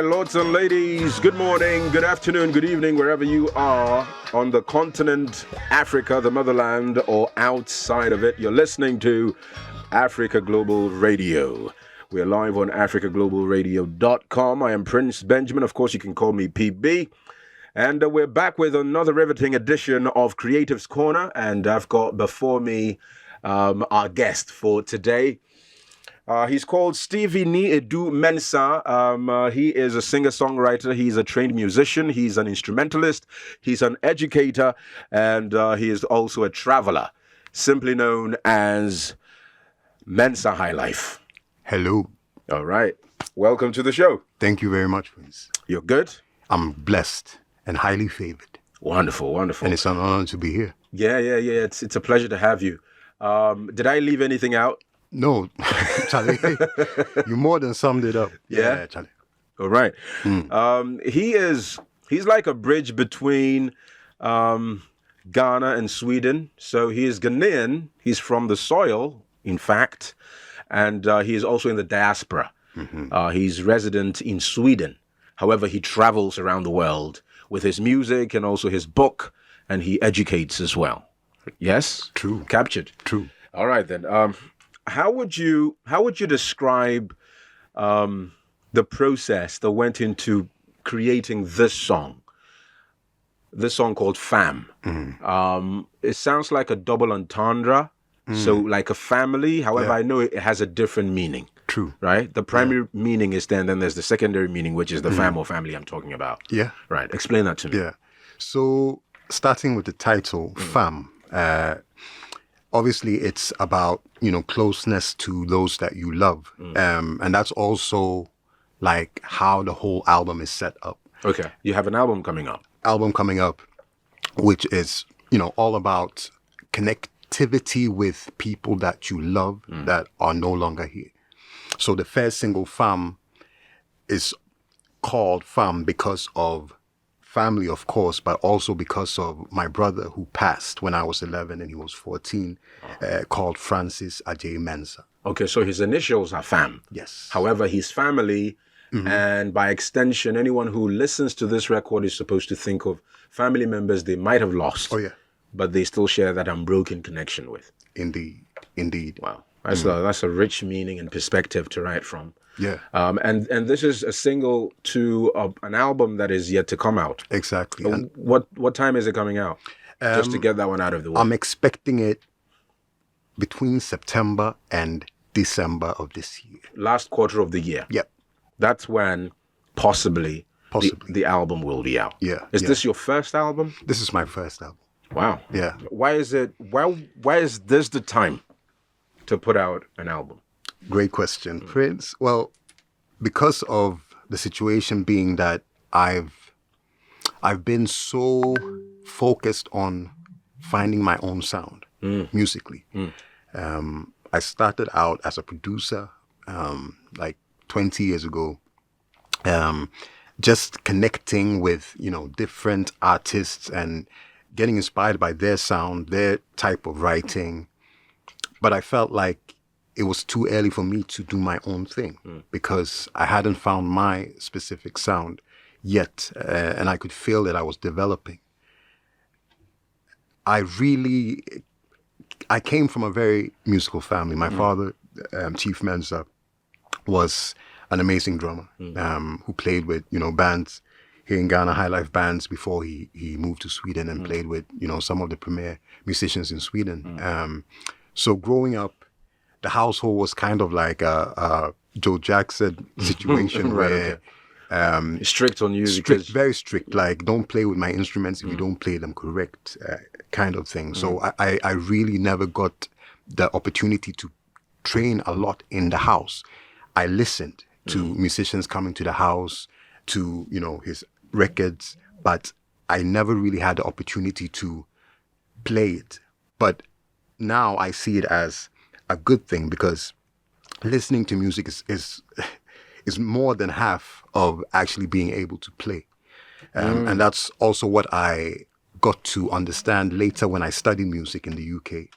my lords and ladies, good morning, good afternoon, good evening, wherever you are on the continent, Africa, the motherland, or outside of it. You're listening to Africa Global Radio. We're live on africaglobalradio.com. I am Prince Benjamin. Of course, you can call me PB. And we're back with another riveting edition of Creatives Corner. And I've got before me our guest for today. He's called Stevie Nii-Adu Mensah. He is a singer-songwriter. He's a trained musician. He's an instrumentalist. He's an educator. And he is also a traveler, simply known as Mensa Highlife. Hello. All right. Welcome to the show. Thank you very much, Prince. You're good? I'm blessed and highly favored. Wonderful, wonderful. And it's an honor to be here. Yeah. It's a pleasure to have you. Did I leave anything out? No, Charlie, you more than summed it up. Yeah, Charlie. All right. He's like a bridge between Ghana and Sweden. So he is Ghanaian. He's from the soil, in fact, and he is also in the diaspora. He's resident in Sweden. However, he travels around the world with his music and also his book, and he educates as well. Yes? True. Captured. True. All right, then. How would you describe the process that went into creating this song called Fam? It sounds like a double entendre, so like a family. However, I know it has a different meaning. True. Right? The primary meaning is then there's the secondary meaning, which is the fam or family I'm talking about. Yeah. Right. Explain that to me. Yeah. So starting with the title, Fam, obviously it's about, closeness to those that you love. And that's also like how the whole album is set up. Okay. You have an album coming up. Which is, all about connectivity with people that you love that are no longer here. So the first single, Fam, is called Fam because of family, of course, but also because of my brother who passed when I was 11 and he was 14, called Francis Adjei Mensah. Okay, so his initials are Fam. Yes. However, his family, and by extension, anyone who listens to this record is supposed to think of family members they might have lost. Oh, yeah. But they still share that unbroken connection with. Indeed. Wow. That's a rich meaning and perspective to write from. Yeah. And this is a single to an album that is yet to come out. Exactly. What time is it coming out? Just to get that one out of the way. I'm expecting it between September and December of this year. Last quarter of the year. Yep. That's when possibly. The album will be out. Yeah. Is this your first album? This is my first album. Wow. Yeah. Why is this the time to put out an album? Great question, Prince. Well, because of the situation being that I've been so focused on finding my own sound musically. I started out as a producer like 20 years ago, just connecting with, different artists and getting inspired by their sound, their type of writing. But I felt like it was too early for me to do my own thing because I hadn't found my specific sound yet, and I could feel that I was developing. I came from a very musical family. My father, Chief Mensa, was an amazing drummer who played with, bands here in Ghana, Highlife bands, before he moved to Sweden and played with, some of the premier musicians in Sweden. So growing up, the household was kind of like a Joe Jackson situation Right, where strict on you, very strict. Like, don't play with my instruments if you don't play them correct, kind of thing. So I really never got the opportunity to train a lot in the house. I listened to musicians coming to the house, to his records, but I never really had the opportunity to play it. But now I see it as a good thing because listening to music is more than half of actually being able to play. And that's also what I got to understand later when I studied music in the UK.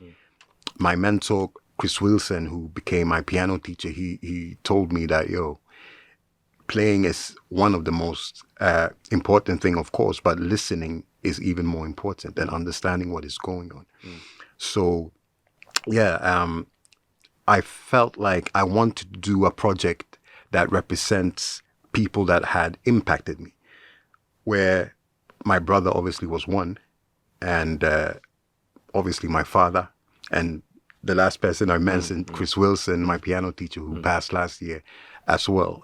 My mentor, Chris Wilson, who became my piano teacher, he told me that, playing is one of the most important thing, of course, but listening is even more important and understanding what is going on. So, yeah, I felt like I wanted to do a project that represents people that had impacted me, where my brother obviously was one, and obviously my father, and the last person I mentioned, Chris Wilson, my piano teacher who passed last year as well.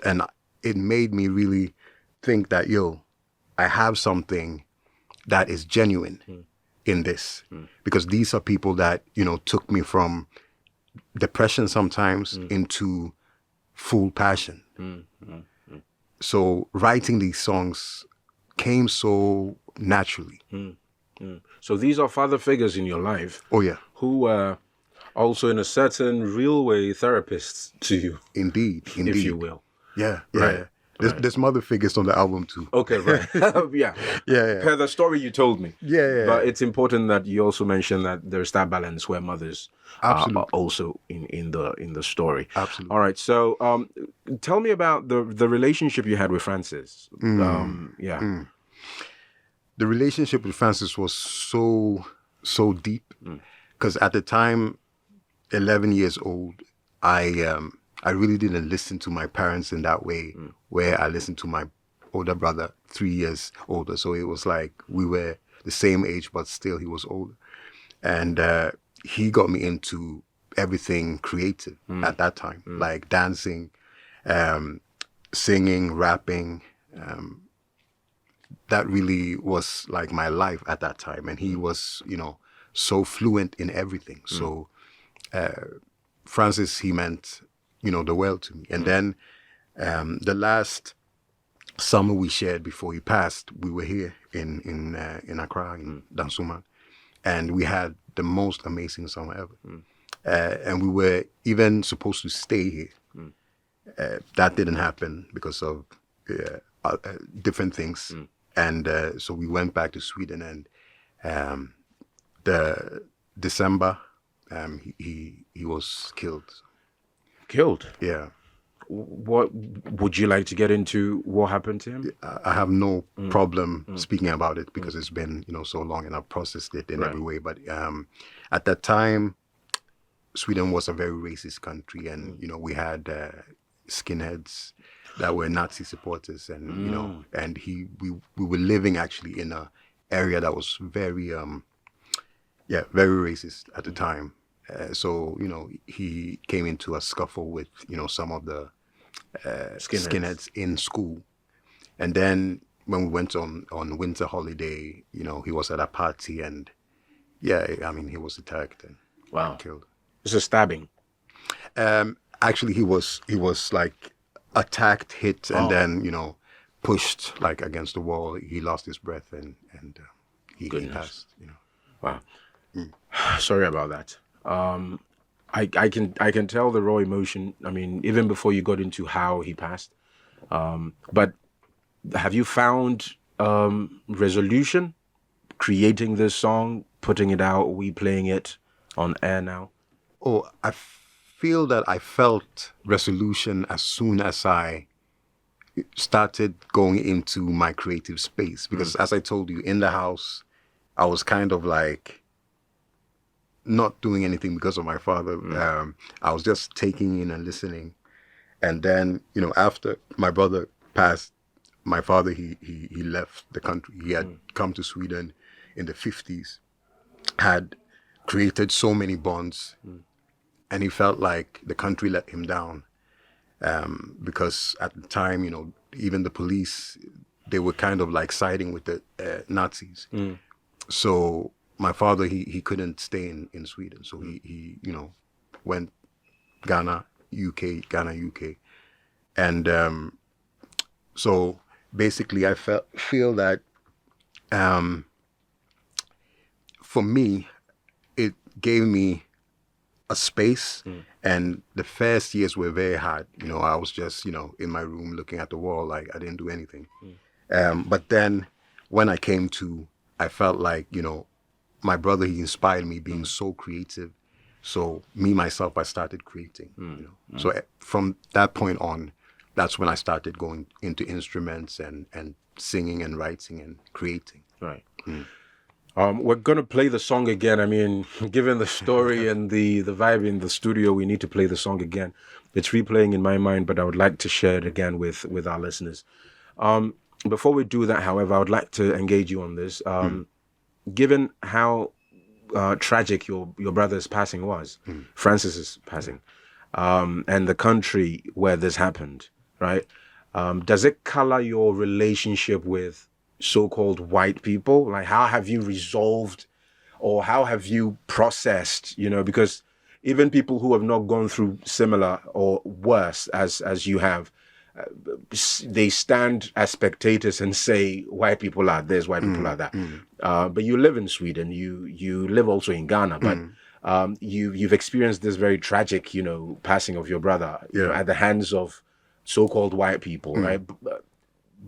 And it made me really think that, I have something that is genuine in this, because these are people that, took me from depression sometimes into full passion. So writing these songs came so naturally. So these are father figures in your life. Oh, yeah. Who are also in a certain real way therapists to you. Indeed. If you will. Yeah. Right. There's mother figures on the album too. Okay, right. Yeah. Per the story you told me. Yeah. But it's important that you also mention that there's that balance where mothers are also in the story. Absolutely. All right. So tell me about the relationship you had with Francis. The relationship with Francis was so deep, because at the time, 11 years old, I really didn't listen to my parents in that way, where I listened to my older brother, 3 years older. So it was like we were the same age, but still he was older. And he got me into everything creative at that time, like dancing, singing, rapping. That really was like my life at that time. And he was, so fluent in everything. So Francis, he meant, the world to me. And then the last summer we shared before he passed, we were here in Accra, in Dansoman, and we had the most amazing summer ever. And we were even supposed to stay here. That didn't happen because of different things. And so we went back to Sweden, and the December, he was killed. Killed? Yeah. What would you like to get into? What happened to him? I have no problem speaking about it, because it's been so long, and I've processed it in every way. But at that time, Sweden was a very racist country, and we had skinheads that were Nazi supporters, and and we were living actually in a area that was very very racist at the time. So he came into a scuffle with some of the skinheads in school, and then when we went on winter holiday, he was at a party, and he was attacked and killed. It's a stabbing. Actually, he was like attacked, hit, and then pushed like against the wall. He lost his breath, and he passed. Wow. Sorry about that. I can tell the raw emotion. I mean, even before you got into how he passed. But have you found resolution creating this song, putting it out, we playing it on air now? Oh, I feel that I felt resolution as soon as I started going into my creative space, because as I told you, in the house, I was kind of like not doing anything because of my father. I was just taking in and listening. And then, after my brother passed, my father, he left the country. He had come to Sweden in the 50s, had created so many bonds, and he felt like the country let him down. Because at the time, even the police, they were kind of like siding with the Nazis. So my father, he couldn't stay in Sweden. So he went Ghana, UK. And so basically I feel that for me, it gave me a space. And the first years were very hard. I was just, in my room looking at the wall, like I didn't do anything. But then when I came to, I felt like, my brother, he inspired me being so creative. So me, myself, I started creating. So from that point on, that's when I started going into instruments and singing and writing and creating. Right. We're going to play the song again. I mean, given the story and the vibe in the studio, we need to play the song again. It's replaying in my mind, but I would like to share it again with our listeners. Before we do that, however, I would like to engage you on this. Given how tragic your brother's passing was, Francis's passing, and the country where this happened, right? Does it color your relationship with so-called white people? Like, how have you resolved, or how have you processed, because even people who have not gone through similar or worse as you have, they stand as spectators and say white people are this, white people are that. But you live in Sweden, you live also in Ghana, but you've experienced this very tragic, passing of your brother at the hands of so-called white people, right?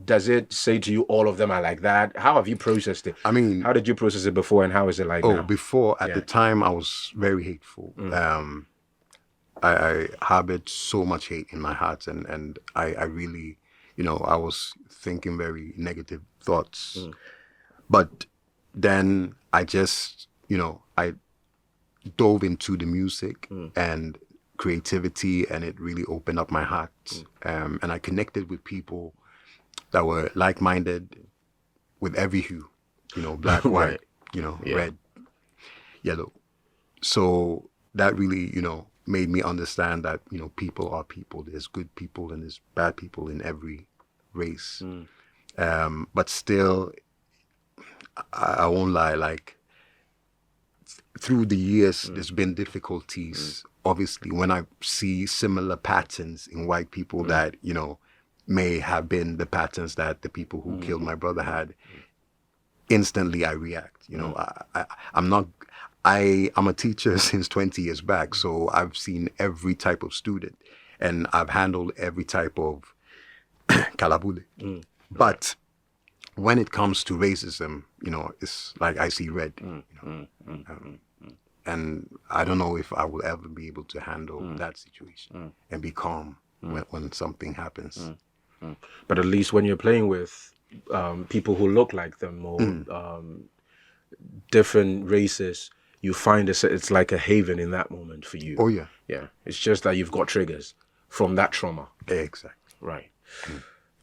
Does it say to you all of them are like that? How have you processed it? I mean, how did you process it before, and how is it like now? Before, at the time, I was very hateful. I harbored so much hate in my heart, and I really, I was thinking very negative thoughts. But then I just, I dove into the music and creativity, and it really opened up my heart. And I connected with people that were like-minded with every hue, black, white, red, yellow. So that really, made me understand that, people are people. There's good people and there's bad people in every race. But still, I won't lie, like, through the years, there's been difficulties. Obviously, when I see similar patterns in white people that, may have been the patterns that the people who killed my brother had, instantly I react. I'm a teacher since 20 years back, so I've seen every type of student, and I've handled every type of kalabule. But when it comes to racism, it's like I see red. And I don't know if I will ever be able to handle that situation and be calm when something happens. But at least when you're playing with people who look like them, or different races, you find it's like a haven in that moment for you. Oh, yeah. Yeah. It's just that you've got triggers from that trauma. Exactly. Right.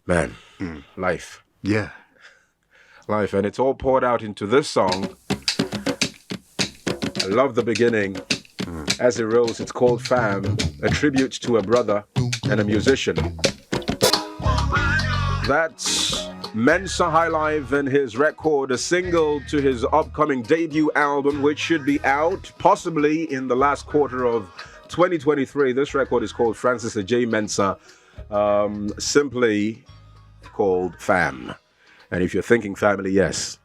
Man, life. Yeah. Life. And it's all poured out into this song. I love the beginning. As it rolls, it's called Fam, a tribute to a brother and a musician. That's Mensa Highlife and his record, a single to his upcoming debut album, which should be out possibly in the last quarter of 2023. This record is called Francis Adjei Mensah, simply called Fam. And if you're thinking family, yes,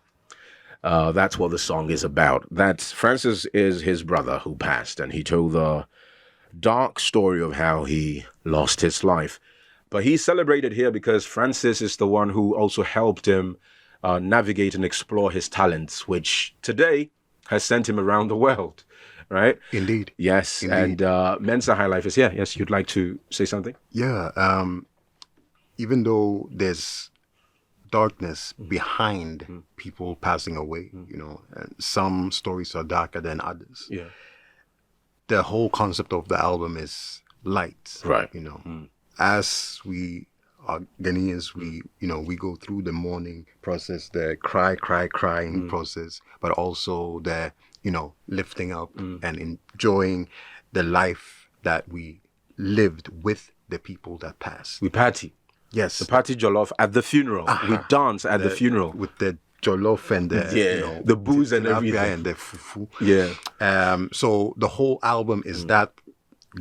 that's what the song is about. Francis is his brother who passed, and he told the dark story of how he lost his life. But he's celebrated here because Francis is the one who also helped him navigate and explore his talents, which today has sent him around the world, right? Indeed. Yes. Indeed. And Mensa Highlife is here. Yes, you'd like to say something? Yeah. Even though there's darkness behind people passing away, and some stories are darker than others. Yeah. The whole concept of the album is light, right? As we are Ghanaians, we go through the mourning process, the crying process, but also the, lifting up and enjoying the life that we lived with the people that passed. We party. Yes. The party jollof at the funeral. We dance at the funeral. With the jollof and the, the booze and everything. And the fufu. Yeah. So the whole album is that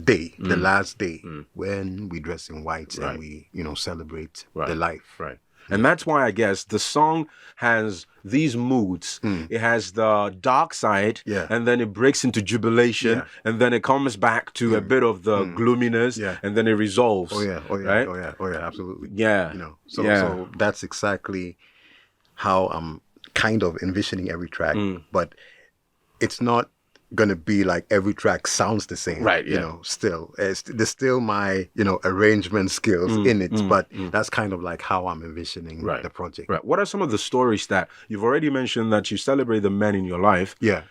day, the last day, when we dress in white and we, celebrate the life. Right. And that's why I guess the song has these moods. It has the dark side, and then it breaks into jubilation, and then it comes back to a bit of the gloominess, and then it resolves. Oh yeah, right? Absolutely. Yeah. So that's exactly how I'm kind of envisioning every track, but it's not gonna be like every track sounds the same, Right, you yeah. know, still there's still my, you know, arrangement skills in it, but that's kind of like how I'm envisioning Right. the project. Right. What are some of the stories that you've already mentioned that you celebrate the men in your life? Yeah.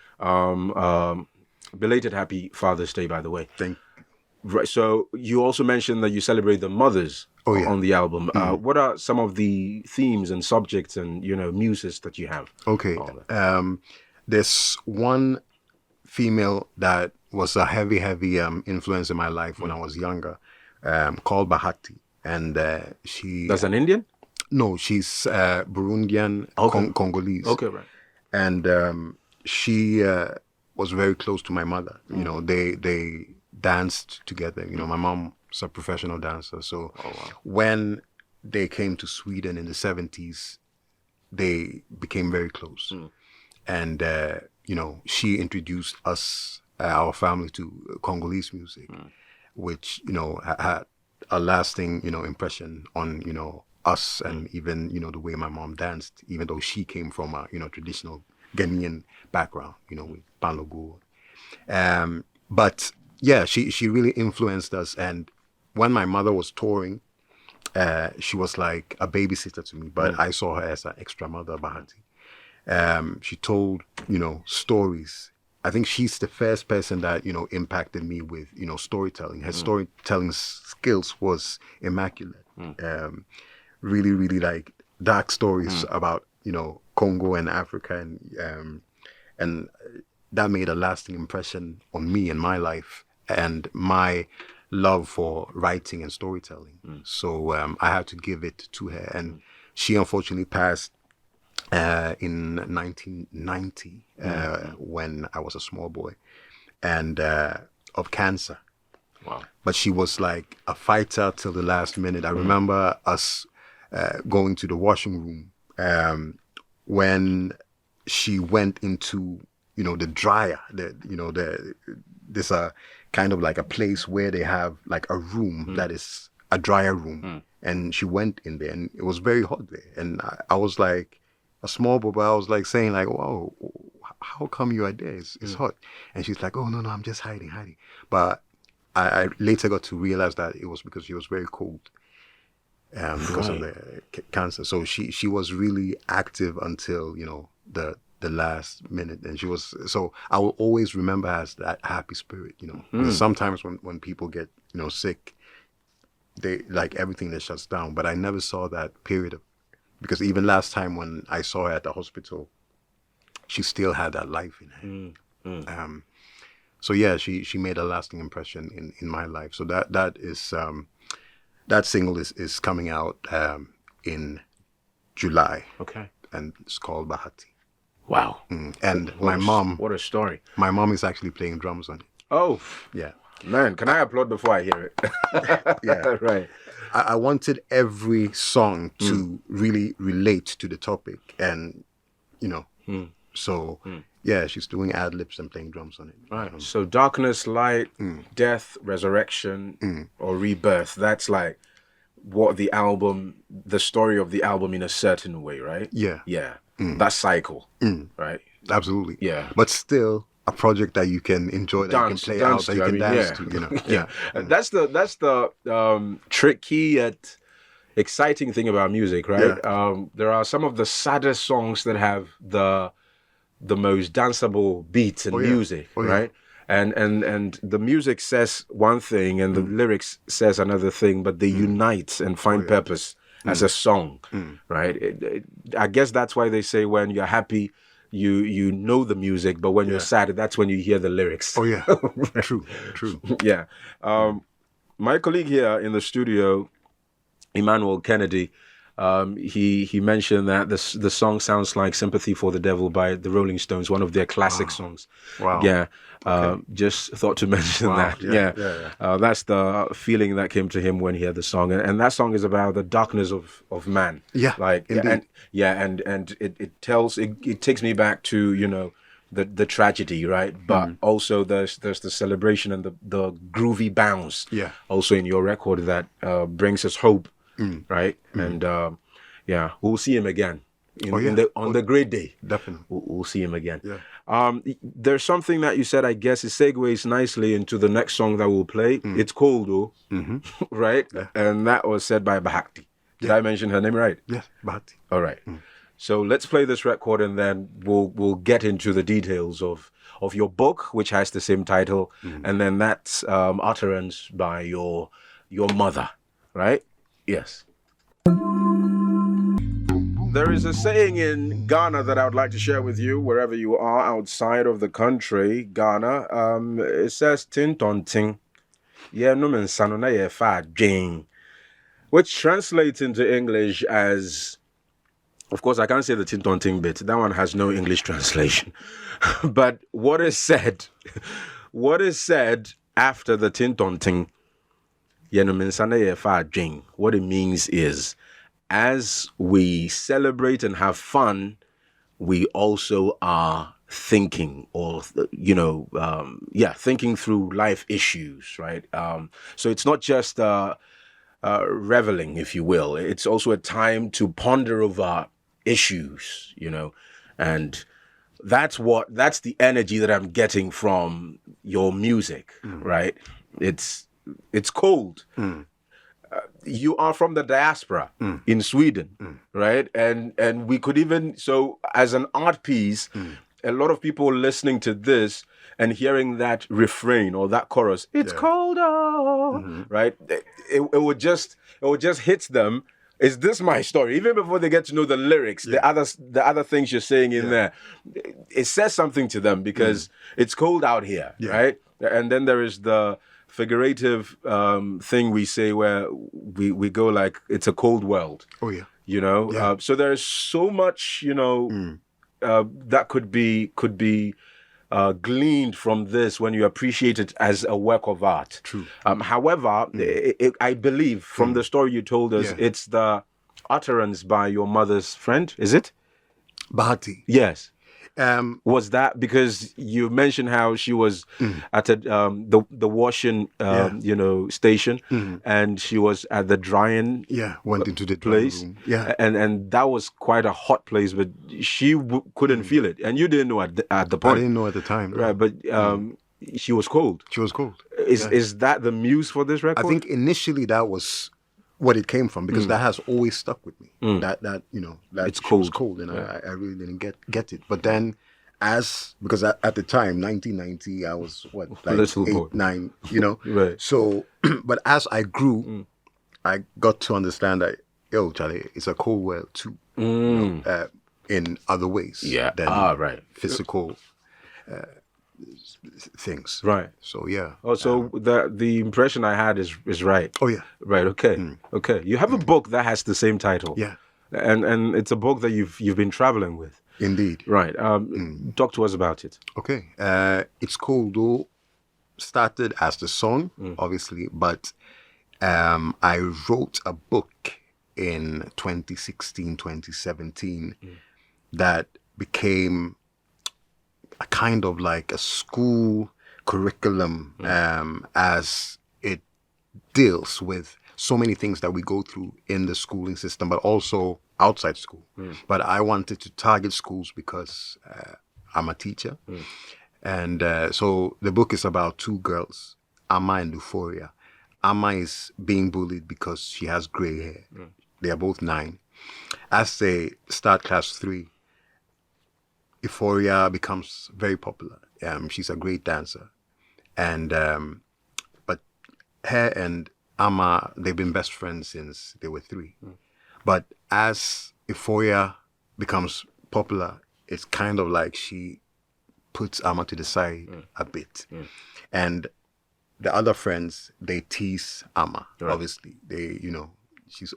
Belated happy Father's Day, by the way. Thank Right. So you also mentioned that you celebrate the mothers on the album. What are some of the themes and subjects and, you know, muses that you have? Okay. There's one female that was a heavy influence in my life when I was younger, called Bahati. And she... That's an Indian? No, she's Burundian, Congolese. Okay, right. And she was very close to my mother. You know, they danced together. You know, my mom's a professional dancer. So when they came to Sweden in the 70s, they became very close. And, you know, she introduced us, our family, to Congolese music, which, you know, had a lasting, you know, impression on, you know, us and even, you know, the way my mom danced, even though she came from a, you know, traditional Ghanaian background, you know, with Banlogo. But yeah, she really influenced us. And when my mother was touring, she was like a babysitter to me, but I saw her as an extra mother, Bahati. She told, you know, stories. I think she's the first person that, you know, impacted me with, you know, storytelling. Her storytelling skills was immaculate. Really, really like dark stories about, you know, Congo and Africa, and that made a lasting impression on me and my life and my love for writing and storytelling. So I had to give it to her, and she unfortunately passed in 1990 when I was a small boy, and of cancer. Wow. But she was like a fighter till the last minute. I remember us going to the washing room when she went into, you know, the dryer. There's a kind of like a place where they have like a room that is a dryer room, and she went in there, and it was very hot there, and I was like a small boy, but I was like saying like, "Whoa, how come you are there? It's hot." And she's like, "Oh no, I'm just hiding." But I later got to realize that it was because she was very cold because of the cancer. So she was really active until, you know, the last minute, and she was. So I will always remember her as that happy spirit, you know. Because sometimes when people get, you know, sick, they like everything that shuts down. But I never saw that period of, because even last time when I saw her at the hospital, she still had that life in her. So yeah, she made a lasting impression in my life. So that is that single is coming out in July. Okay. And it's called Bahati. Wow. And my mom. What a story. My mom is actually playing drums on it. Oh. Yeah. Man, can I applaud before I hear it? Yeah. Right. I wanted every song to really relate to the topic, and, you know, so yeah, she's doing ad-libs and playing drums on it. Right. So darkness, light, death, resurrection, or rebirth. That's like what the story of the album in a certain way, right? Yeah. Yeah. That cycle, right? Absolutely. Yeah. But still a project that you can enjoy, that you can play out, that you can dance to, you know. Yeah. That's the tricky yet exciting thing about music, right? Yeah. There are some of the saddest songs that have the most danceable beats and music, right? And the music says one thing and the lyrics says another thing, but they unite and find purpose as a song, right? I guess that's why they say when you're happy, you know the music, but when you're sad, that's when you hear the lyrics. Oh yeah, true. Yeah. My colleague here in the studio, Emmanuel Kennedy, he mentioned that the song sounds like "Sympathy for the Devil" by the Rolling Stones, one of their classic songs. Wow. Yeah. Just thought to mention that. Yeah. That's the feeling that came to him when he heard the song, and that song is about the darkness of man. Yeah. Like, indeed. and it takes me back to, you know, the tragedy, right? But also there's the celebration and the groovy bounce. Yeah. Also in your record that brings us hope. Right. And we'll see him again on the great day. Definitely. We'll see him again. Yeah. There's something that you said, I guess it segues nicely into the next song that we'll play. It's called, though, right? Yeah. And that was said by Bahati. Did I mention her name right? Yes, Bahati. All right. So let's play this record, and then we'll get into the details of your book, which has the same title, and then that's utterance by your mother, right? Yes. There is a saying in Ghana that I would like to share with you, wherever you are outside of the country, Ghana. It says "tin ton ting, yeah no Mensa no na ye fa adwen," which translates into English as, of course, I can't say the tin ton ting bit. That one has no English translation. But what is said after the tin ton ting, yeah no Mensa na ye fa adwen, what it means is, as we celebrate and have fun, we also are thinking, or thinking through life issues, right? So it's not just reveling, if you will. It's also a time to ponder over issues, and that's the energy that I'm getting from your music, right? It's cold. You are from the diaspora in Sweden, right? And we could even, so as an art piece, a lot of people listening to this and hearing that refrain or that chorus, it's colder, right? It would just hit them. Is this my story? Even before they get to know the lyrics, the other things you're saying in there, it says something to them because it's cold out here, right? And then there is the figurative thing we say where we go like, it's a cold world. Oh yeah. So there's so much that could be gleaned from this when you appreciate it as a work of art. True. However, I believe from the story you told us, it's the utterance by your mother's friend, is it? Bahati. Yes. Was that because you mentioned how she was at the washing station, and she was at the drying went into the place, room. and that was quite a hot place, but she couldn't feel it, and you didn't know at the point. I didn't know at the time, right? But she was cold. She was cold. Is that the muse for this record? I think initially that was what it came from, because that has always stuck with me. That it's cold, and I really didn't get it. But then, because at the time, 1990, I was like 8, 9, right. So, but as I grew, I got to understand that, Charlie, it's a cold world too, in other ways than physical things. Right. So yeah. Oh, so the impression I had is right. Oh yeah. Right. Okay. Okay. You have a book that has the same title. Yeah. And it's a book that you've been traveling with. Indeed. Right. Talk to us about it. Okay. It's called, though, started as the song, obviously, but I wrote a book in 2016, 2017 that became a kind of like a school curriculum, as it deals with so many things that we go through in the schooling system, but also outside school. But I wanted to target schools because I'm a teacher. And so the book is about two girls, Amma and Euphoria. Amma is being bullied because she has gray hair. They are both 9. As they start class 3, Euphoria becomes very popular. She's a great dancer. And but her and Amma, they've been best friends since they were 3. But as Euphoria becomes popular, it's kind of like she puts Amma to the side a bit. And the other friends, they tease Amma, obviously. They, she's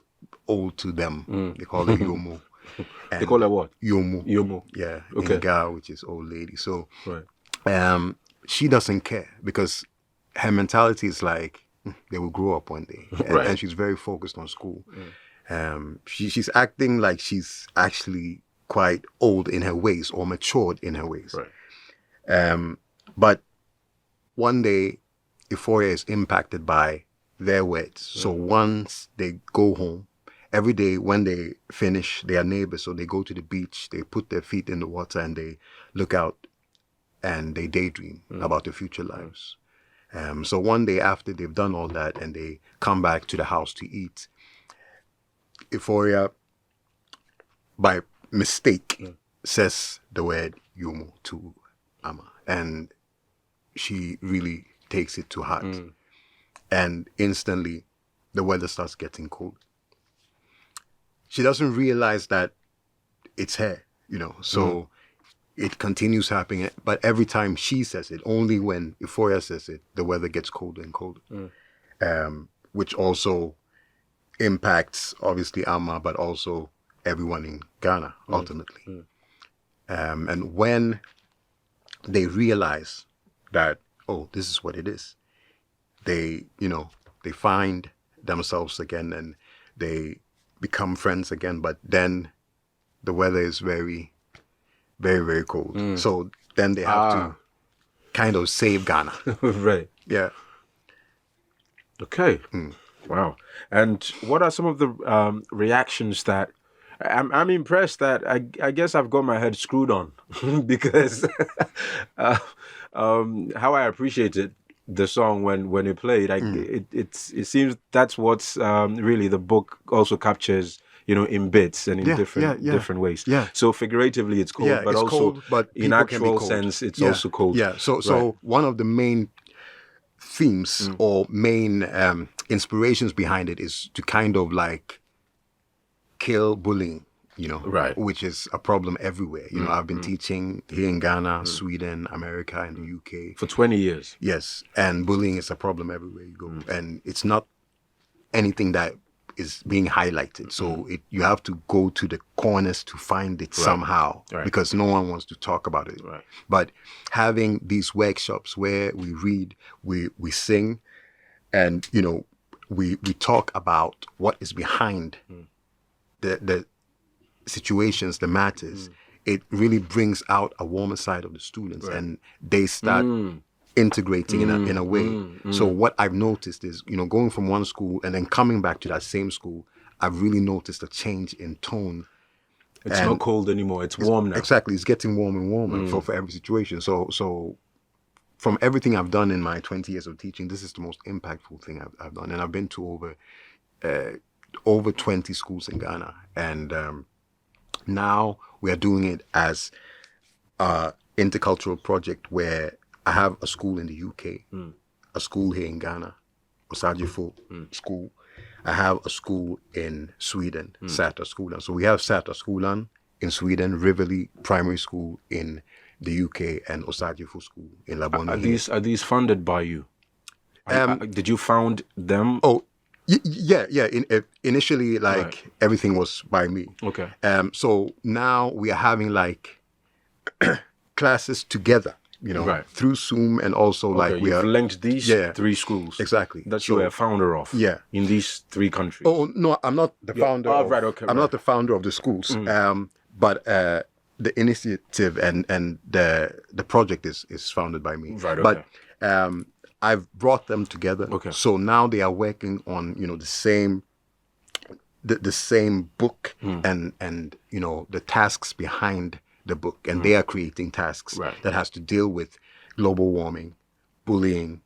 old to them. They call her Yomo. They call her what? Yomo. Yomo. Yeah. Okay. Nga, which is old lady. So she doesn't care, because her mentality is like, they will grow up one day. And she's very focused on school. She's acting like she's actually quite old in her ways, or matured in her ways. But one day, Euphoria is impacted by their words. So once they go home, every day when they finish, they are neighbors, so they go to the beach, they put their feet in the water and they look out and they daydream about their future lives. So one day after they've done all that and they come back to the house to eat, Euphoria, by mistake, says the word Yomo to Ama. And she really takes it to heart. And instantly, the weather starts getting cold. She doesn't realize that it's her, so it continues happening. But every time she says it, only when Euphoria says it, the weather gets colder and colder. Which also impacts, obviously, Ama, but also everyone in Ghana, ultimately. And when they realize that, oh, this is what it is, they find themselves again and they become friends again, but then the weather is very, very, very cold. So then they have to kind of save Ghana. Right. Yeah. Okay. Wow. And what are some of the reactions that I'm impressed that I guess I've got my head screwed on because how I appreciated the song when it played, it seems that's what's really the book also captures, in bits and in different ways. Yeah. So figuratively it's cold, but it's also cold, but in actual sense it's also cold. Yeah. So one of the main themes or main inspirations behind it is to kind of like kill bullying, Right. which is a problem everywhere. I've been teaching here in Ghana, Sweden, America, and the UK For 20 years. Yes, and bullying is a problem everywhere you go, and it's not anything that is being highlighted. So you have to go to the corners to find it somehow, because no one wants to talk about it. Right. But having these workshops where we read, we sing, and we talk about what is behind the situations, the matters, it really brings out a warmer side of the students, and they start integrating in a way. So what I've noticed is, going from one school and then coming back to that same school, I've really noticed a change in tone. It's not cold anymore. It's warm now. Exactly. It's getting warmer and warmer for every situation. So from everything I've done in my 20 years of teaching, this is the most impactful thing I've done. And I've been to over 20 schools in Ghana. And now we are doing it as an intercultural project where I have a school in the UK, a school here in Ghana, Osajifo School. I have a school in Sweden, Sätra Skolan. So we have Sätra Skolan in Sweden, Rivoli Primary School in the UK, and Osajifo School in Laboni. Are these funded by you? Did you found them? Oh, yeah. Initially, everything was by me. Okay. So now we are having classes together, through Zoom, and also we you've are linked these three schools. Exactly. That you are a founder of. Yeah. In these three countries. Oh no, I'm not the founder. I'm not the founder of the schools. But the initiative and the project is founded by me. Right. Okay. But I've brought them together. Okay. So now they are working on the same book and the tasks behind the book, and they are creating tasks that has to deal with global warming, bullying,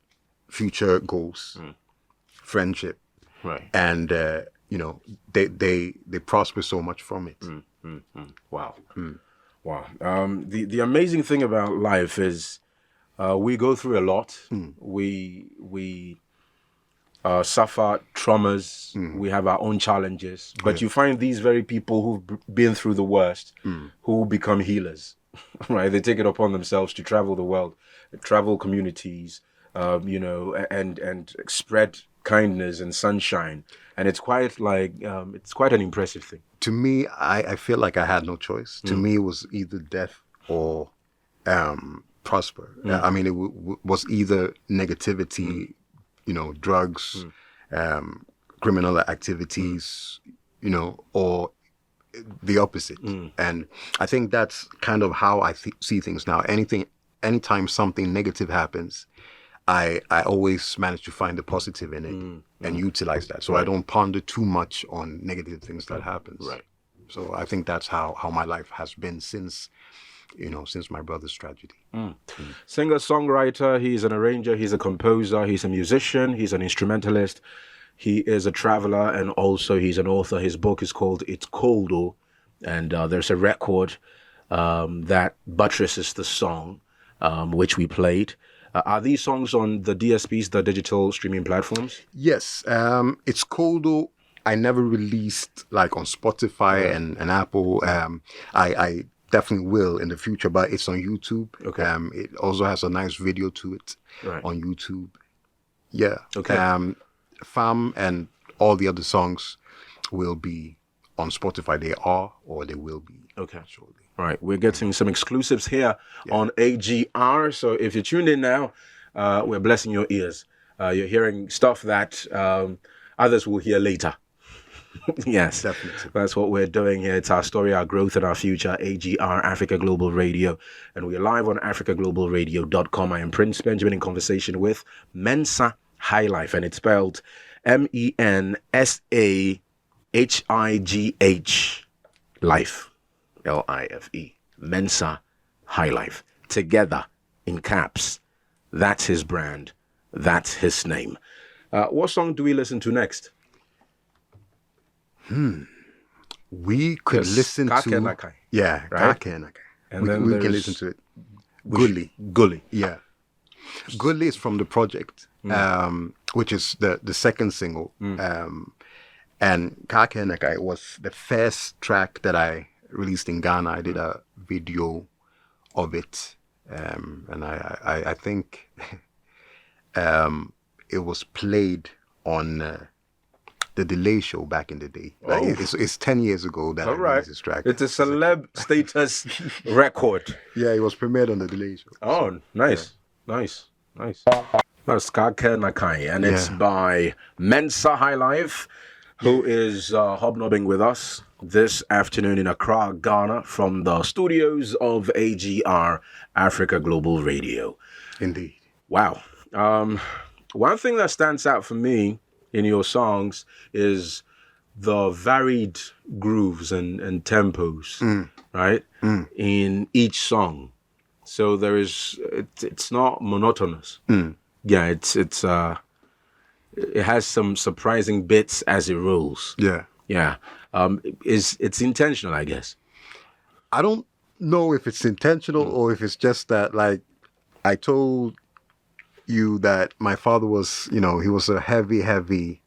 future goals, friendship, and they prosper so much from it. Wow. Wow. The amazing thing about life is we go through a lot. We suffer traumas. We have our own challenges. But you find these very people who've been through the worst who become healers, right? They take it upon themselves to travel the world, travel communities, and spread kindness and sunshine. And it's quite it's quite an impressive thing. To me, I feel like I had no choice. To me, it was either death or prosper. I mean, it was either negativity, drugs, criminal activities, or the opposite. And I think that's kind of how I see things now. Anytime something negative happens, I always manage to find the positive in it and utilize that. So I don't ponder too much on negative things that happens. Right. So I think that's how my life has been since since my brother's tragedy. Singer-songwriter, he's an arranger, he's a composer, he's a musician, he's an instrumentalist, he is a traveler, and also he's an author. His book is called It's Coldo, and there's a record that buttresses the song, which we played. Are these songs on the DSPs, the digital streaming platforms? Yes. It's Coldo. I never released like on Spotify and Apple. I definitely will in the future, but it's on YouTube. Okay. It also has a nice video to it on YouTube. Yeah. Okay. Fam and all the other songs will be on Spotify. They are, or they will be. Okay. Shortly. Right. We're getting some exclusives here on AGR. So if you're tuned in now, we're blessing your ears. You're hearing stuff that others will hear later. Yes, Definitely. That's what we're doing here. It's our story, our growth, and our future. AGR, Africa Global Radio. And we're live on africaglobalradio.com. I am Prince Benjamin in conversation with Mensa Highlife, and it's spelled MENSAHIGH Life. LIFE. Mensa Highlife. Together in caps. That's his brand. That's his name. What song do we listen to next? We could listen to Kake, right? Kake Nakai. And then we can listen to it. Gully. Yeah. Gully is from the project, which is the second single. And Kake Nakai was the first track that I released in Ghana. I did a video of it. And I think it was played on the Delay Show back in the day. Like it's 10 years ago that I released this track. It's a celeb status record. Yeah, it was premiered on the Delay Show. Oh, nice. Nice. That's Kake Nakai, and it's by Mensa Highlife, who is hobnobbing with us this afternoon in Accra, Ghana, from the studios of AGR, Africa Global Radio. Indeed. Wow. One thing that stands out for me in your songs is the varied grooves and tempos, right? In each song. So it's not monotonous. Yeah, it has some surprising bits as it rolls. Yeah. It's intentional, I guess. I don't know if it's intentional or if it's just that, like, I told you that my father was, he was a heavy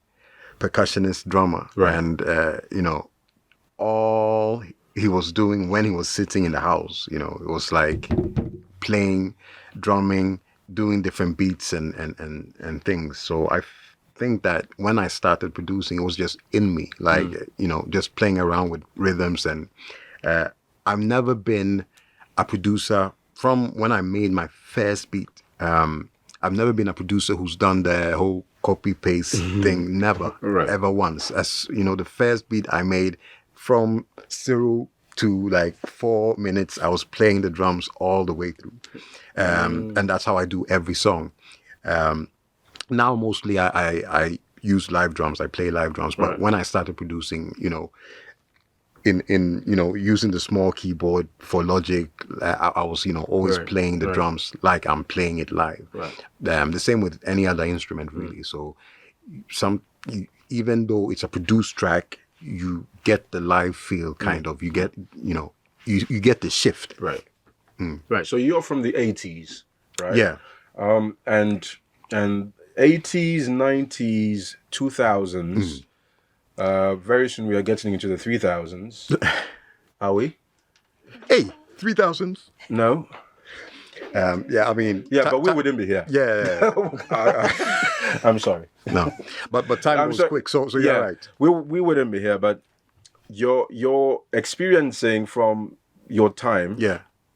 percussionist drummer. Right. And, all he was doing when he was sitting in the house, it was like playing, drumming, doing different beats and things. So I think that when I started producing, it was just in me, like, just playing around with rhythms. And I've never been a producer from when I made my first beat. I've never been a producer who's done the whole copy-paste thing. Never, ever once. As the first beat I made, from 0 to like 4 minutes, I was playing the drums all the way through. And that's how I do every song. Now, mostly I use live drums. I play live drums. But when I started producing, in using the small keyboard for Logic, I was always playing the drums like I'm playing it live. The same with any other instrument, really. So even though it's a produced track, you get the live feel, kind of. You get you get the shift. Right. So you're from the 80s, right? Yeah. And 80s, 90s, 2000s. Very soon we are getting into the 3000s. Are we? Hey, 3000s? No. I mean... Yeah, but we wouldn't be here. Yeah. I'm sorry. No. But time was quick, so you're right. We wouldn't be here, but you're experiencing from your time,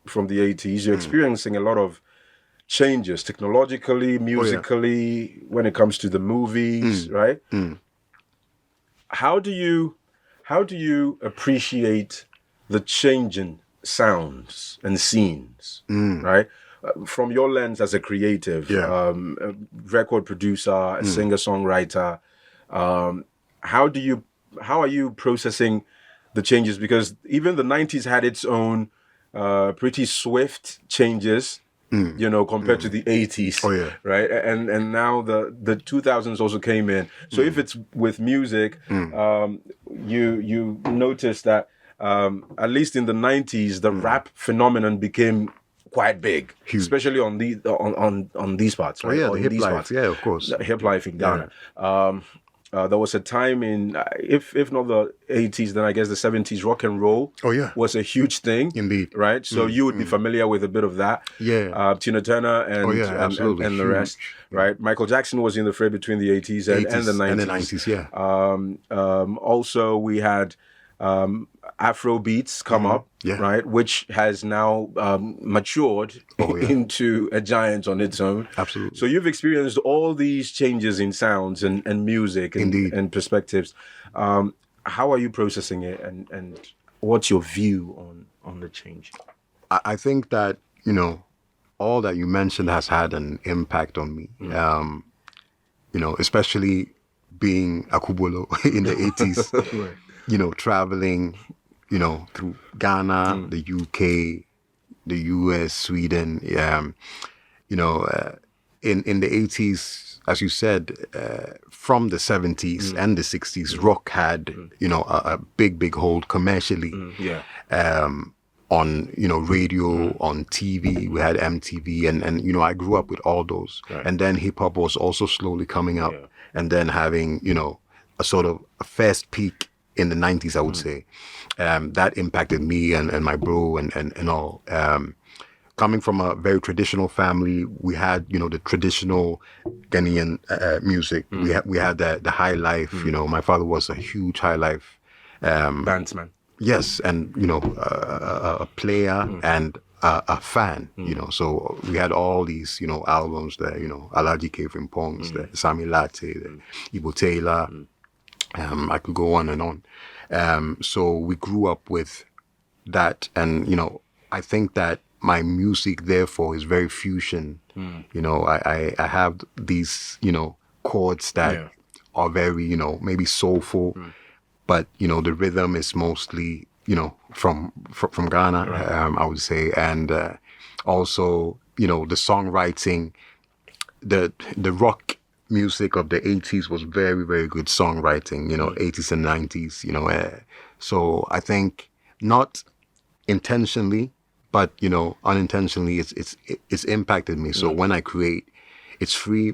from the 80s, you're experiencing a lot of changes technologically, musically, when it comes to the movies, right? How do you appreciate the changing sounds and scenes, right? From your lens as a creative, a record producer, a singer-songwriter, how are you processing the changes? Because even the 90s had its own pretty swift changes. Compared to the 80s. Oh, yeah. Right. And now the 2000s also came in. So if it's with music, you notice that at least in the 90s, the rap phenomenon became quite big, Huge. Especially on these parts, right? Oh, yeah, or the in hip these life. parts. Yeah, of course. The hip life in Ghana. There was a time in, if not the 80s, then I guess the 70s, rock and roll was a huge thing. Indeed. Right? So you would be familiar with a bit of that. Yeah. Tina Turner and the rest. Right? Michael Jackson was in the fray between the 80s and the 90s. And the 90s, yeah. Also, we had Afrobeats come up, right, which has now matured into a giant on its own. Absolutely. So you've experienced all these changes in sounds and music and perspectives. How are you processing it, and what's your view on the change? I think that, all that you mentioned has had an impact on me. Especially being a Kubolo in the 80s. Right. Traveling, through Ghana, the UK, the US, Sweden. In the 80s, as you said, from the 70s and the 60s, rock had, a big hold commercially. On, radio, on TV, we had MTV, and I grew up with all those. Right. And then hip hop was also slowly coming up, and then having, a sort of a first peak in the 90s, I would say. That impacted me and my bro and all. Coming from a very traditional family, we had, the traditional Ghanaian music. We had the high life. My father was a huge high life bandsman. Yes, and a player and a fan. So we had all these albums there. Alaji K. Pongs, the Sami Latte, the Ibo Taylor. I could go on and on. So we grew up with that, and I think that my music therefore is very fusion. I have these chords that are very maybe soulful, but the rhythm is mostly from Ghana, right. I would say, and also the songwriting, the rock music of the 80s was very, very good songwriting, 80s and 90s, so I think not intentionally, but, unintentionally, it's impacted me. So when I create, it's free,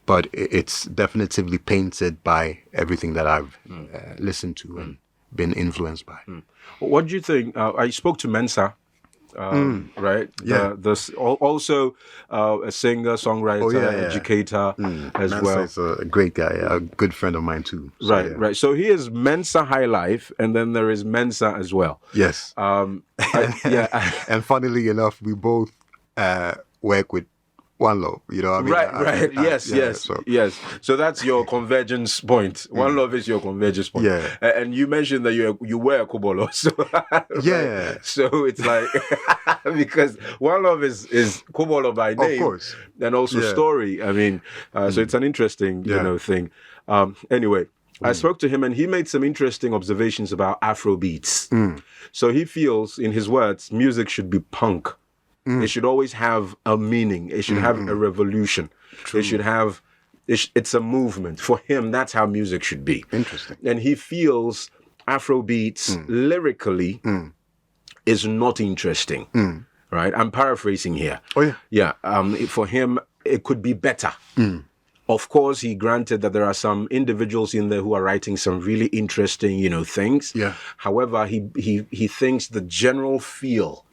but it's definitively painted by everything that I've listened to and been influenced by. What do you think? I spoke to Mensa. Right? Yeah. Also a singer, songwriter, educator as Mensa well. is a great guy, a good friend of mine too. So, right. So he is Mensa Highlife, and then there is Mensa as well. Yes. And funnily enough, we both work with One Love, Right. Yes. So that's your convergence point. One Love is your convergence point. Yeah. And you mentioned that you were a Kubolo. So, yeah. So it's like, because One Love is Kubolo by name. Of course. And also story. I mean, so it's an interesting, thing. Anyway, I spoke to him and he made some interesting observations about Afrobeats. So he feels, in his words, music should be punk. It should always have a meaning. It should have a revolution. True. It should have, it's a movement. For him, that's how music should be. Interesting. And he feels Afrobeats lyrically is not interesting. Right? I'm paraphrasing here. Oh, yeah. Yeah. For him, it could be better. Of course, he granted that there are some individuals in there who are writing some really interesting, things. Yeah. However, he thinks the general feel,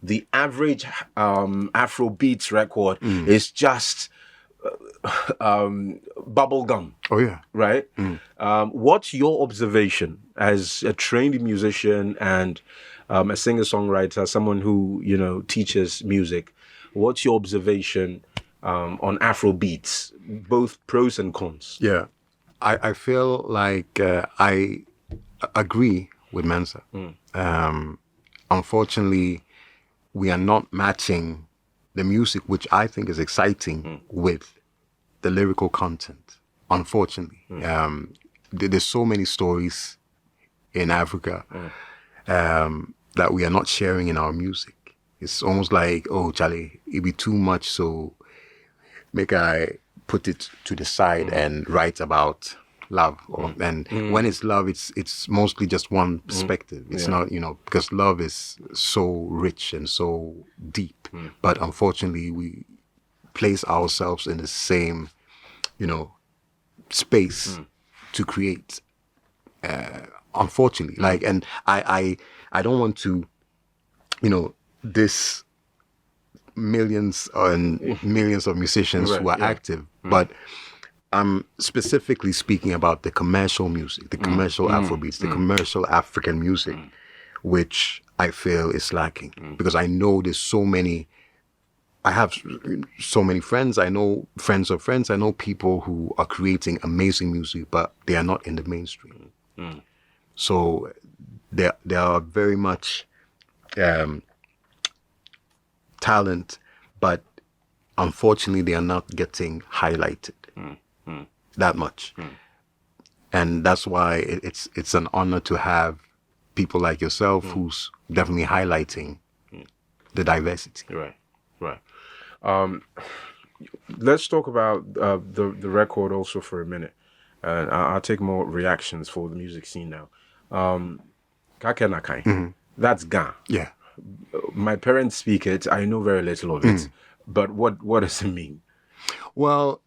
the average Afrobeats record is just bubble gum. Oh, yeah. Right? What's your observation as a trained musician and a singer-songwriter, someone who, teaches music? What's your observation on Afrobeats, both pros and cons? Yeah, I feel like I agree with Mensa. Unfortunately, we are not matching the music, which I think is exciting, with the lyrical content. Unfortunately, there's so many stories in Africa that we are not sharing in our music. It's almost like, oh, Charlie, it be too much, so make I put it to the side and write about love. And when it's love, it's mostly just one perspective. It's not, because love is so rich and so deep. But unfortunately, we place ourselves in the same, space to create. Unfortunately, and I don't want to, this millions and millions of musicians who are active, but I'm specifically speaking about the commercial music, the commercial Afrobeats, the commercial African music, which I feel is lacking, because I know there's so many. I have so many friends. I know friends of friends. I know people who are creating amazing music, but they are not in the mainstream. So they are very much talent, but unfortunately they are not getting highlighted that much. And that's why it's an honor to have people like yourself who's definitely highlighting the diversity. Right. Let's talk about the record also for a minute. And I'll take more reactions for the music scene now. Kakenakai, that's Ga. Yeah. My parents speak it. I know very little of it. But what does it mean? Well,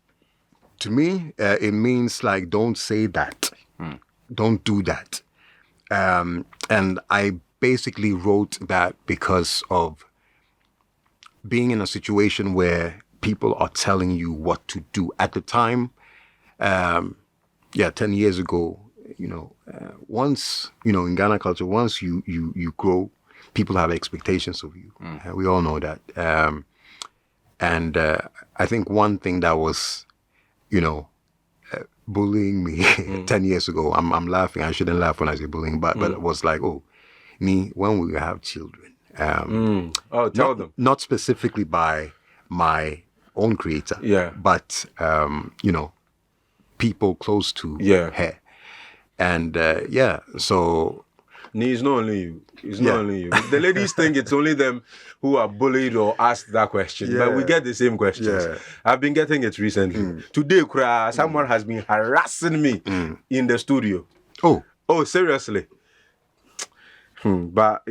to me, it means like, don't say that. Don't do that. And I basically wrote that because of being in a situation where people are telling you what to do. At the time, 10 years ago, once, in Ghana culture, once you grow, people have expectations of you. We all know that. And I think one thing that was, bullying me 10 years ago, I'm laughing. I shouldn't laugh when I say bullying, but it was like, when we have children. Tell them. Not specifically by my own creator, but, people close to her. And so... It's not only you. It's not only you. The ladies think it's only them who are bullied or asked that question. But we get the same questions. I've been getting it recently. Today, someone has been harassing me in the studio. Oh, seriously? But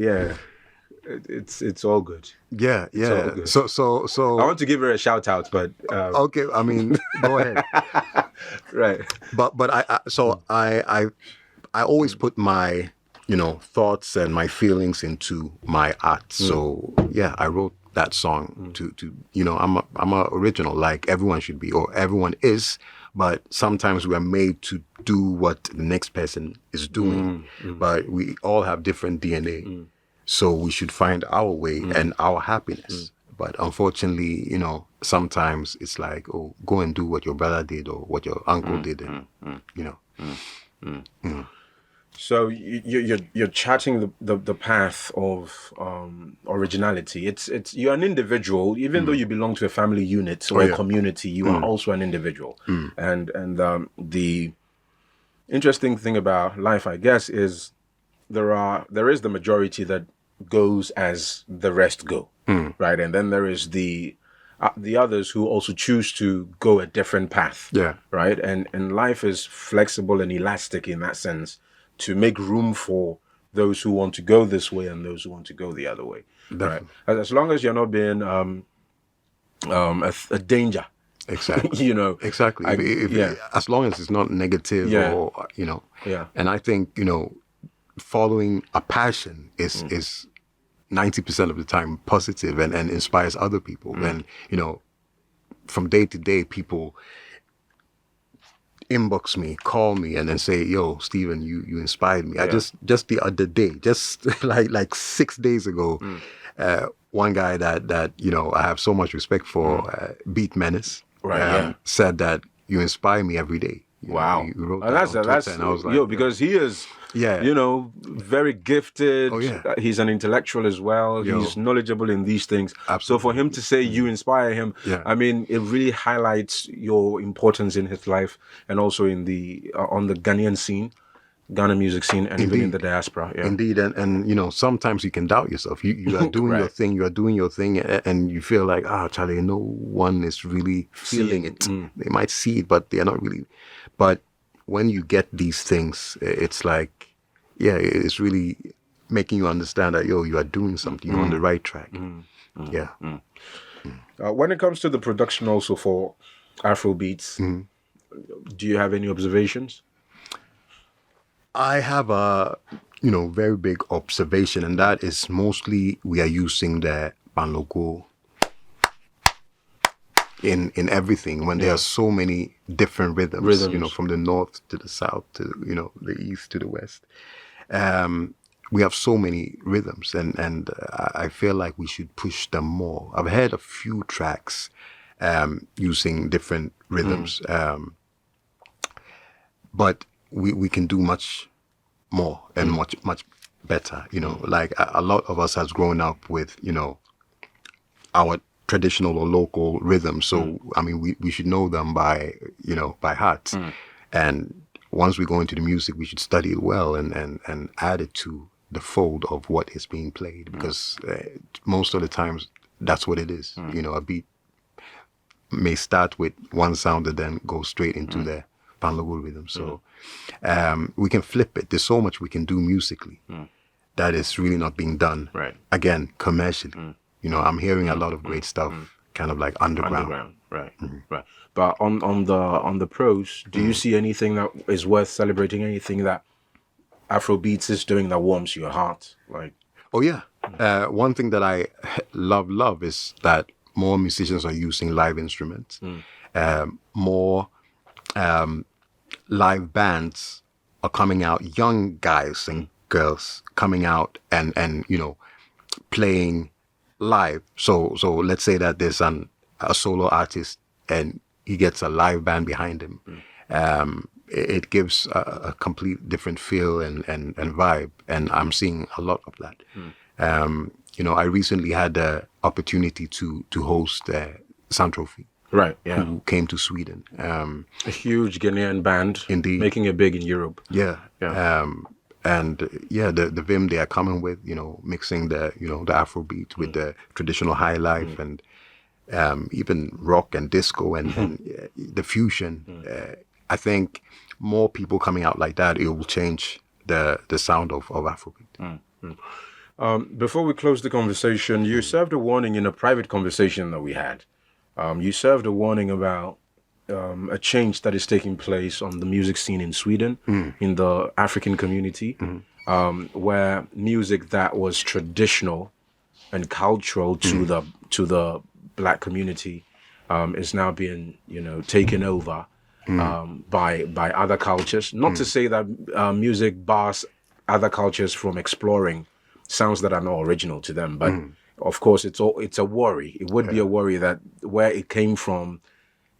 it's all good. Yeah. All good. So I want to give her a shout out, but okay. I mean, go ahead. Right. But I always put my thoughts and my feelings into my art. So I wrote that song to I'm a original, like everyone should be, or everyone is. But sometimes we are made to do what the next person is doing. But we all have different DNA. So we should find our way and our happiness. But unfortunately, sometimes it's like, go and do what your brother did or what your uncle did, and So you're charting the path of originality. It's you're an individual, even though you belong to a family unit or a community. You are also an individual, and the interesting thing about life, I guess, is there is the majority that goes as the rest go, right? And then there is the others who also choose to go a different path, right? And life is flexible and elastic in that sense, to make room for those who want to go this way and those who want to go the other way. Definitely. Right? As long as you're not being a danger. Exactly. Exactly. As long as it's not negative or, And I think, following a passion is 90% of the time positive and inspires other people. And, from day to day, people inbox me, call me, and then say, "Yo, Stephen, you inspired me." I just the other day, just like 6 days ago, one guy that I have so much respect for, Beat Menace, said that you inspire me every day. Wow, you wrote that's and I was like, because he is very gifted. He's an intellectual as well. He's knowledgeable in these things. Absolutely. So for him to say you inspire him, I mean, it really highlights your importance in his life and also in the on the Ghanaian scene. Ghana music scene and even in the diaspora. Yeah. Indeed, and you know, sometimes you can doubt yourself. You are doing your thing, and you feel like, Charlie, no one is really feeling it. They might see it, but they're not really. But when you get these things, it's like, it's really making you understand that, you are doing something, you're on the right track. Yeah. When it comes to the production also for Afrobeats, do you have any observations? I have a, very big observation, and that is mostly we are using the banlogo in everything when there are so many different rhythms, from the north to the south to, the east to the west. We have so many rhythms, and I feel like we should push them more. I've heard a few tracks using different rhythms, but we can do much more and much better. Like a lot of us has grown up with, our traditional or local rhythms. So, I mean, we should know them by heart. And once we go into the music, we should study it well and add it to the fold of what is being played, because most of the times that's what it is. A beat may start with one sound and then go straight into the banlogo rhythm. So we can flip it. There's so much we can do musically that is really not being done. Right. Again, commercially. I'm hearing a lot of great stuff, kind of like underground. Right. Right. But on the pros, do you see anything that is worth celebrating? Anything that Afrobeats is doing that warms your heart? Like, oh yeah, one thing that I love is that more musicians are using live instruments. More live bands are coming out. Young guys and girls coming out and playing live. So let's say that there's a solo artist and he gets a live band behind him. It gives a complete different feel and vibe, and I'm seeing a lot of that. I recently had the opportunity to host Santrophy, right? Yeah, who came to Sweden. A huge Ghanaian band, indeed, making it big in Europe. Yeah. And the vim they are coming with, mixing the the Afrobeat with the traditional high life and even rock and disco and the fusion. I think more people coming out like that, it will change the sound of Afrobeat. Before we close the conversation, you served a warning in a private conversation that we had. You served a warning about a change that is taking place on the music scene in Sweden, in the African community, where music that was traditional and cultural to the Black community is now being taken over by other cultures. Not to say that music bars other cultures from exploring sounds that are not original to them, but of course it's a worry. It would be a worry that where it came from,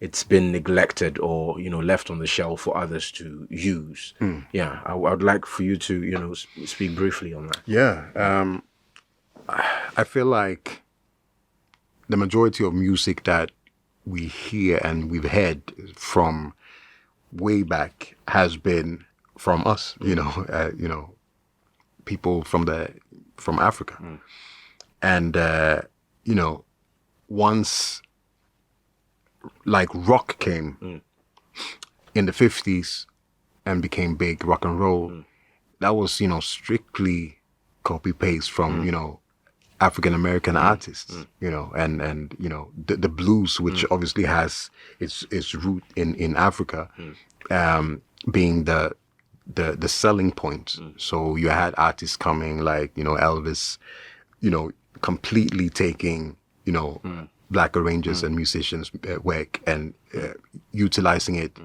it's been neglected or left on the shelf for others to use. Yeah, I would like for you to speak briefly on that. Yeah, I feel like the majority of music that we hear and we've heard from way back has been from us, people from Africa, and once like rock came in the 50s and became big, rock and roll, that was strictly copy paste from African American artists, and the blues, which obviously has its root in Africa, being the selling point. So you had artists coming like Elvis, completely taking Black arrangers and musicians' work and utilizing it,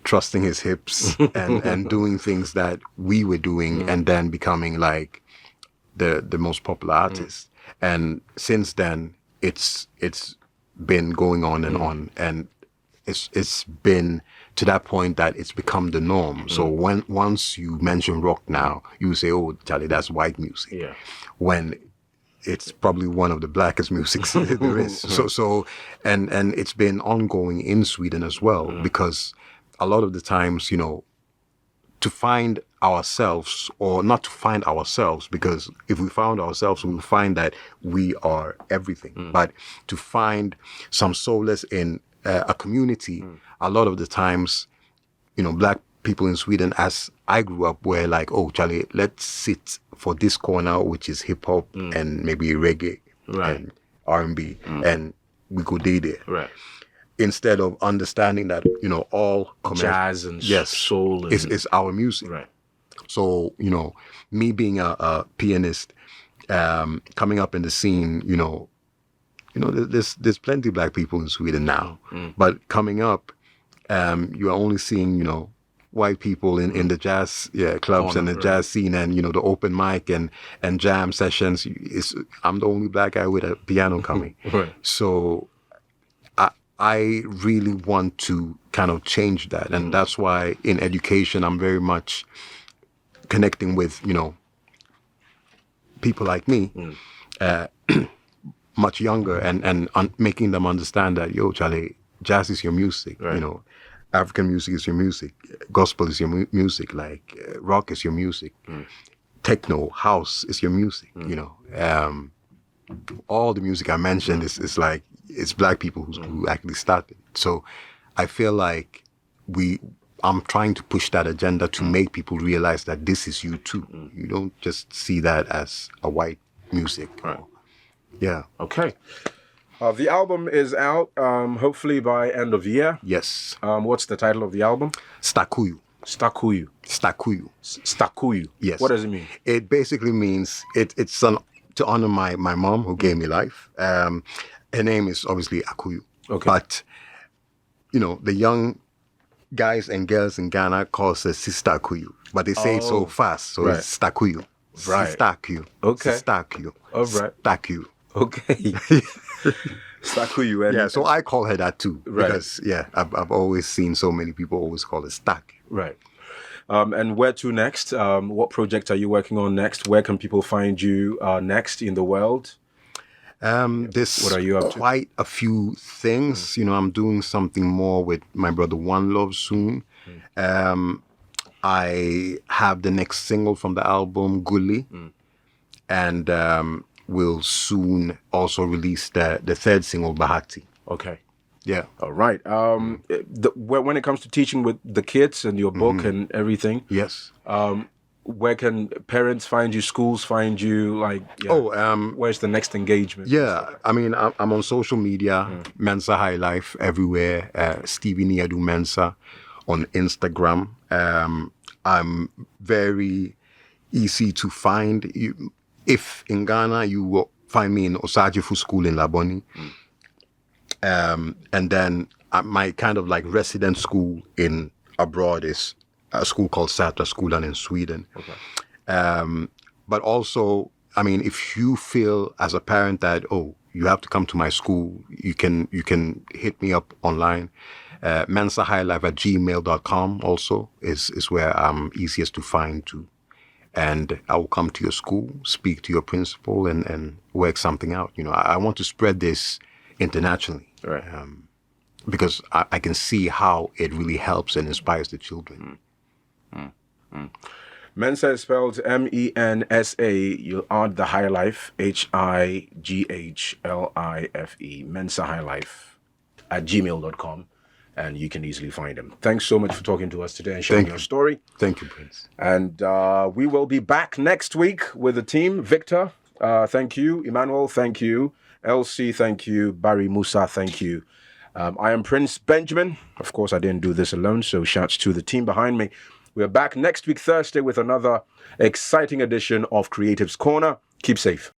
trusting his hips and doing things that we were doing, and then becoming like the most popular artist. And since then, it's been going on and on, and it's been to that point that it's become the norm. So once you mention rock now, you say, "Oh, Charlie, that's white music." Yeah. When it's probably one of the blackest musics there is. So and it's been ongoing in Sweden as well, because a lot of the times, to find ourselves, or not to find ourselves, because if we found ourselves, we will find that we are everything. But to find some solace in a community, a lot of the times, Black people in Sweden, as I grew up, were like, oh, Charlie, let's sit for this corner, which is hip hop and maybe reggae and R&B, and we go there. Right. Instead of understanding that, all jazz and soul is our music. Right. So, me being a pianist, coming up in the scene, there's plenty of Black people in Sweden now. But coming up, you are only seeing, white people in the jazz clubs and the jazz scene, and the open mic and jam sessions. I'm the only Black guy with a piano coming. Right. So I really want to kind of change that, and that's why in education I'm very much connecting with people like me, much younger, and making them understand that, yo, Charlie, jazz is your music. Right. African music is your music, gospel is your music, like rock is your music, techno, house is your music. All the music I mentioned is like, it's Black people who actually started. So I feel like I'm trying to push that agenda to make people realize that this is you too. You don't just see that as a white music. Right. Yeah. Okay. The album is out, hopefully by end of year. Yes. What's the title of the album? STAKUYO. STAKUYO. STAKUYO. STAKUYO. Yes. What does it mean? It basically means it's to honor my mom who gave me life. Her name is obviously Akuyu. Okay. But, the young guys and girls in Ghana call us Sister Akuyu. But they say it so fast, so it's STAKUYO. Right. Sister Akuyu. Okay. Sister Akuyu. All right. STAKUYO. Okay. STAKUYO. And Yeah, so I call her that too. Right. Because, I've always seen so many people always call it Stack. Right. And where to next? What project are you working on next? Where can people find you next in the world? What are you up to? Quite a few things. I'm doing something more with my brother One Love soon. I have the next single from the album, Gully. And we'll soon also release the third single, Bahati. Okay. Yeah. All right. When it comes to teaching with the kids and your book and everything, Yes. where can parents find you, schools find you? Where's the next engagement? Yeah, I mean, I'm on social media, Mensa Highlife everywhere, Stevie Nii-Adu Mensah on Instagram. I'm very easy to find. If in Ghana, you will find me in Osajifu School in Laboni. And then my kind of like resident school in abroad is a school called Sätra Skolan in Sweden. Okay. But also, I mean, if you feel as a parent that, you have to come to my school, you can hit me up online. MENSAHIGHLIFE@gmail.com also is where I'm easiest to find too. And I will come to your school, speak to your principal, and work something out. I want to spread this internationally. Right. Because I can see how it really helps and inspires the children. Mensa is spelled MENSA. You'll add the Highlife, HIGHLIFE, MENSAHIGHLIFE@gmail.com, and you can easily find him. Thanks so much for talking to us today and sharing your story. Thank you, Prince. And we will be back next week with the team. Victor, thank you. Emmanuel, thank you. LC, thank you. Barry Musa, thank you. I am Prince Benjamin. Of course, I didn't do this alone, so shouts to the team behind me. We're back next week, Thursday, with another exciting edition of Creatives Corner. Keep safe.